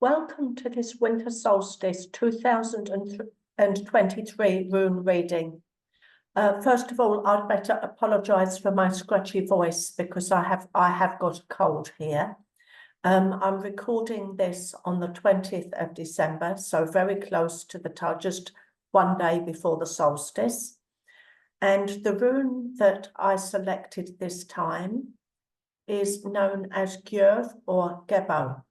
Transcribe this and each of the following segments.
Welcome to this winter solstice 2023 rune reading. First of all, I'd better apologise for my scratchy voice because I have got a cold here. I'm recording this on the 20th of December, so very close to the time, just one day before the solstice. And the rune that I selected this time is known as Gjöf or Gebo.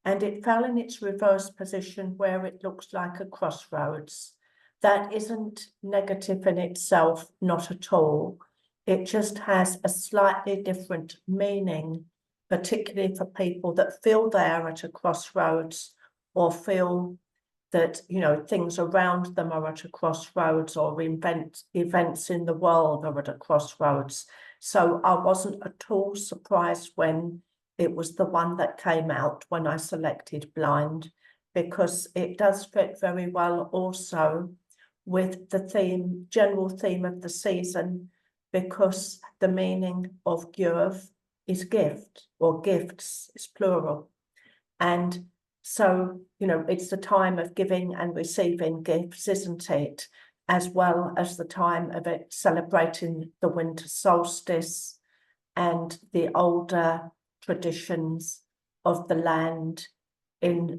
And it fell in its reverse position where it looks like a crossroads. That isn't negative in itself, not at all. It just has a slightly different meaning, particularly for people that feel they're at a crossroads or feel that, you know, things around them are at a crossroads or events in the world are at a crossroads. So I wasn't at all surprised when it was the one that came out when I selected blind, because it does fit very well also with the general theme of the season, because the meaning of Gjöf is gift, or gifts, it's plural. And so, you know, it's the time of giving and receiving gifts, isn't it? As well as the time of it celebrating the winter solstice and the older traditions of the land,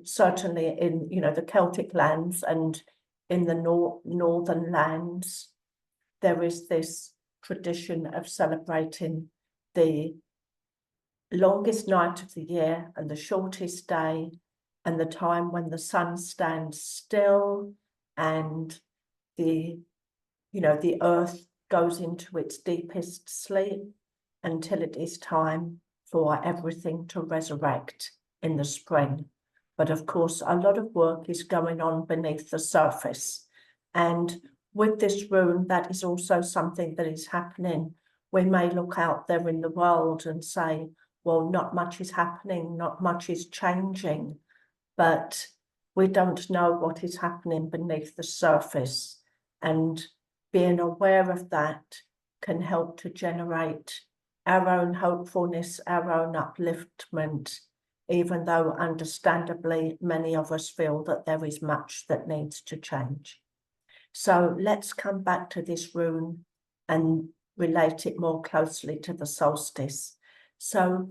certainly in, you know, the Celtic lands and in the northern lands. There is this tradition of celebrating the longest night of the year and the shortest day, and the time when the sun stands still and the earth goes into its deepest sleep until it is time for everything to resurrect in the spring. But of course, a lot of work is going on beneath the surface. And with this rune, that is also something that is happening. We may look out there in the world and say, well, not much is happening, not much is changing, but we don't know what is happening beneath the surface. And being aware of that can help to generate our own hopefulness, our own upliftment, even though understandably many of us feel that there is much that needs to change. So let's come back to this rune and relate it more closely to the solstice. So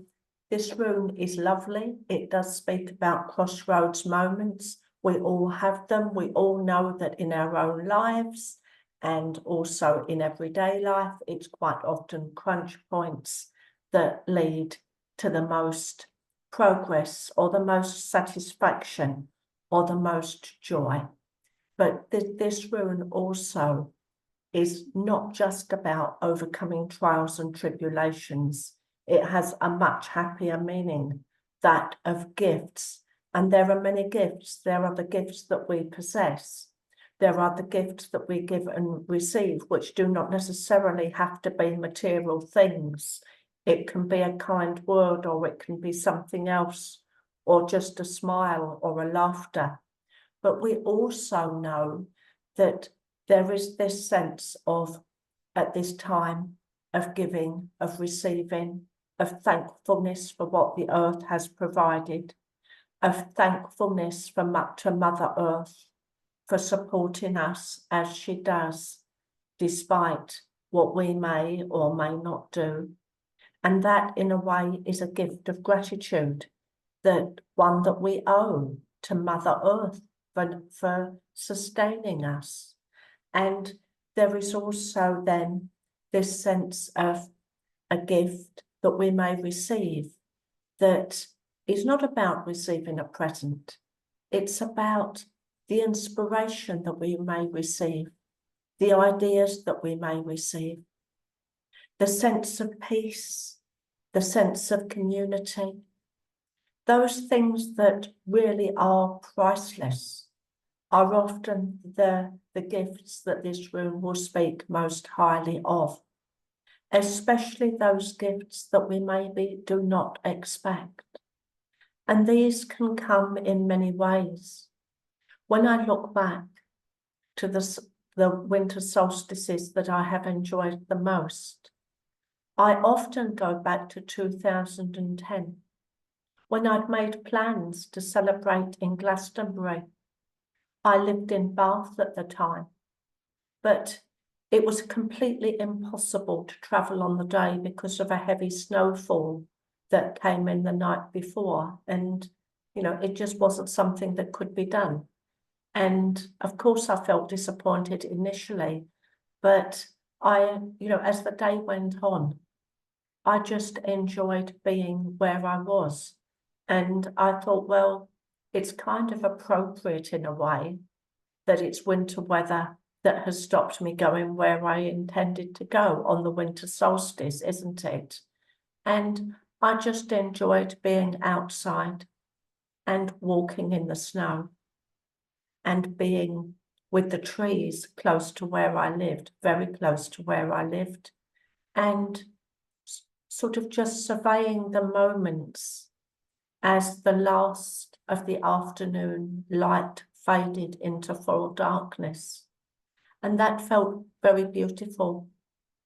this rune is lovely. It does speak about crossroads moments. We all have them. We all know that in our own lives and also in everyday life, it's quite often crunch points that lead to the most progress or the most satisfaction or the most joy. But this rune also is not just about overcoming trials and tribulations. It has a much happier meaning, that of gifts. And there are many gifts. There are the gifts that we possess. There are the gifts that we give and receive, which do not necessarily have to be material things. It can be a kind word, or it can be something else, or just a smile or a laughter. But we also know that there is this sense of, at this time, of giving, of receiving, of thankfulness for what the earth has provided, of thankfulness to Mother Earth for supporting us as she does, despite what we may or may not do. And that, in a way, is a gift of gratitude, one that we owe to Mother Earth for sustaining us. And there is also then this sense of a gift that we may receive that is not about receiving a present. It's about the inspiration that we may receive, the ideas that we may receive, the sense of peace, the sense of community, those things that really are priceless are often the gifts that this rune will speak most highly of, especially those gifts that we maybe do not expect. And these can come in many ways. When I look back to the winter solstices that I have enjoyed the most, I often go back to 2010, when I'd made plans to celebrate in Glastonbury. I lived in Bath at the time, but it was completely impossible to travel on the day because of a heavy snowfall that came in the night before. And, you know, it just wasn't something that could be done. And of course, I felt disappointed initially, but as the day went on, I just enjoyed being where I was. And I thought, well, it's kind of appropriate in a way that it's winter weather that has stopped me going where I intended to go on the winter solstice, isn't it? And I just enjoyed being outside and walking in the snow and being with the trees close to where I lived, very close to where I lived, and sort of just surveying the moments as the last of the afternoon light faded into full darkness. And that felt very beautiful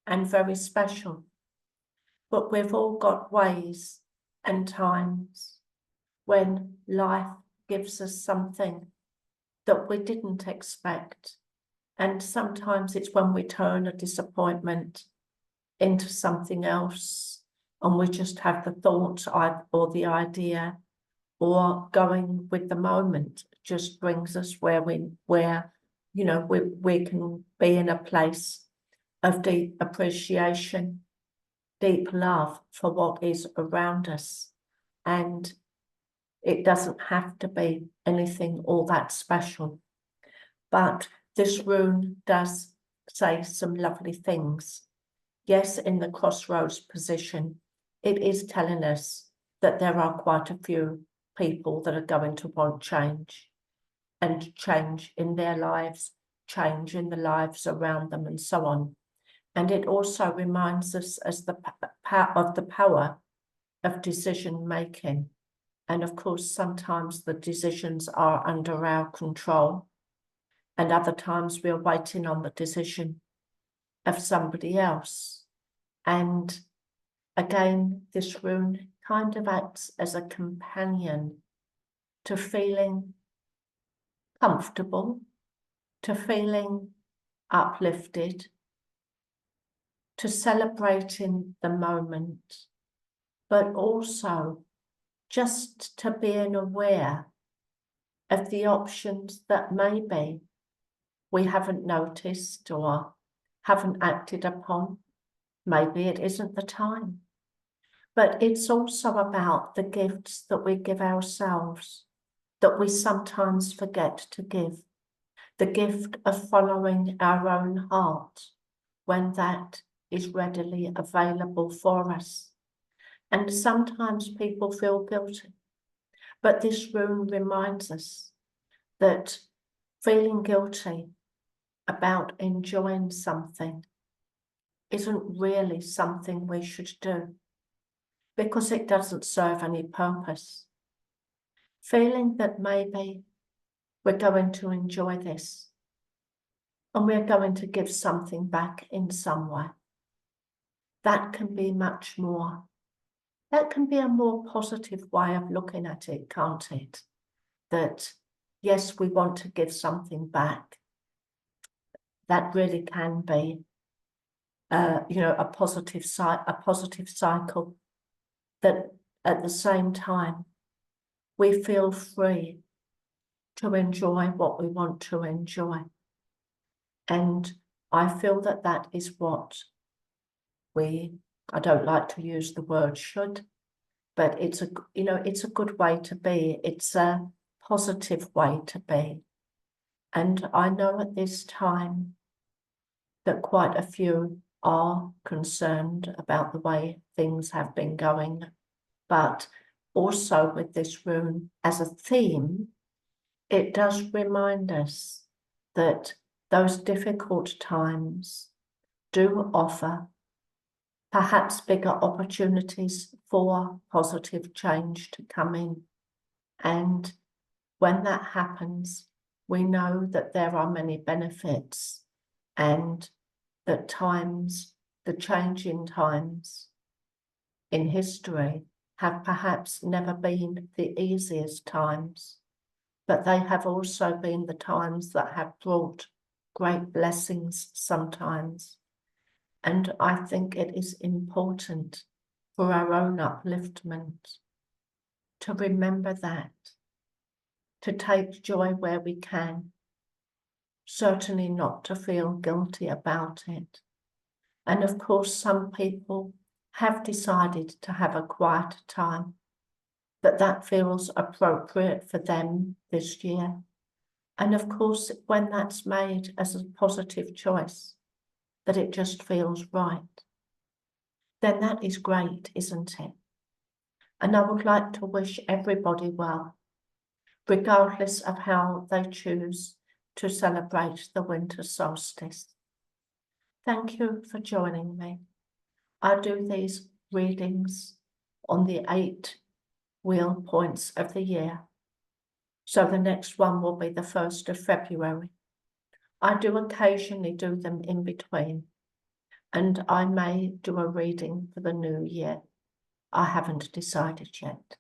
and very special. But we've all got ways and times when life gives us something that we didn't expect. And sometimes it's when we turn a disappointment into something else, and we just have the thought or the idea, or going with the moment just brings us where we can be in a place of deep appreciation, deep love for what is around us. And it doesn't have to be anything all that special. But this rune does say some lovely things. Yes, in the crossroads position, it is telling us that there are quite a few people that are going to want change, and change in their lives, change in the lives around them, and so on. And it also reminds us of the power of decision making. And of course, sometimes the decisions are under our control, and other times we're waiting on the decision of somebody else. And again, this rune kind of acts as a companion to feeling comfortable, to feeling uplifted, to celebrating the moment, but also just to being aware of the options that maybe we haven't noticed or haven't acted upon. Maybe it isn't the time. But it's also about the gifts that we give ourselves, that we sometimes forget to give. The gift of following our own heart when that is readily available for us. And sometimes people feel guilty. But this rune reminds us that feeling guilty about enjoying something isn't really something we should do, because it doesn't serve any purpose. Feeling that maybe we're going to enjoy this and we're going to give something back in some way, that can be much more. That can be a more positive way of looking at it, can't it? That, yes, we want to give something back. That really can be, a positive cycle. That at the same time, we feel free to enjoy what we want to enjoy. And I feel that that is what I don't like to use the word should, but it's a good way to be. It's a positive way to be. And I know at this time that quite a few are concerned about the way things have been going, but also with this rune as a theme, it does remind us that those difficult times do offer perhaps bigger opportunities for positive change to come in. And when that happens, we know that there are many benefits, and that the changing times in history have perhaps never been the easiest times, but they have also been the times that have brought great blessings sometimes. And I think it is important for our own upliftment to remember that, to take joy where we can, certainly not to feel guilty about it. And of course, some people have decided to have a quieter time, but that feels appropriate for them this year. And of course, when that's made as a positive choice, that it just feels right, then that is great, isn't it? And I would like to wish everybody well, regardless of how they choose to celebrate the winter solstice. Thank you for joining me. I do these readings on the 8 wheel points of the year. So the next one will be the 1st of February. I do occasionally do them in between, and I may do a reading for the new year. I haven't decided yet.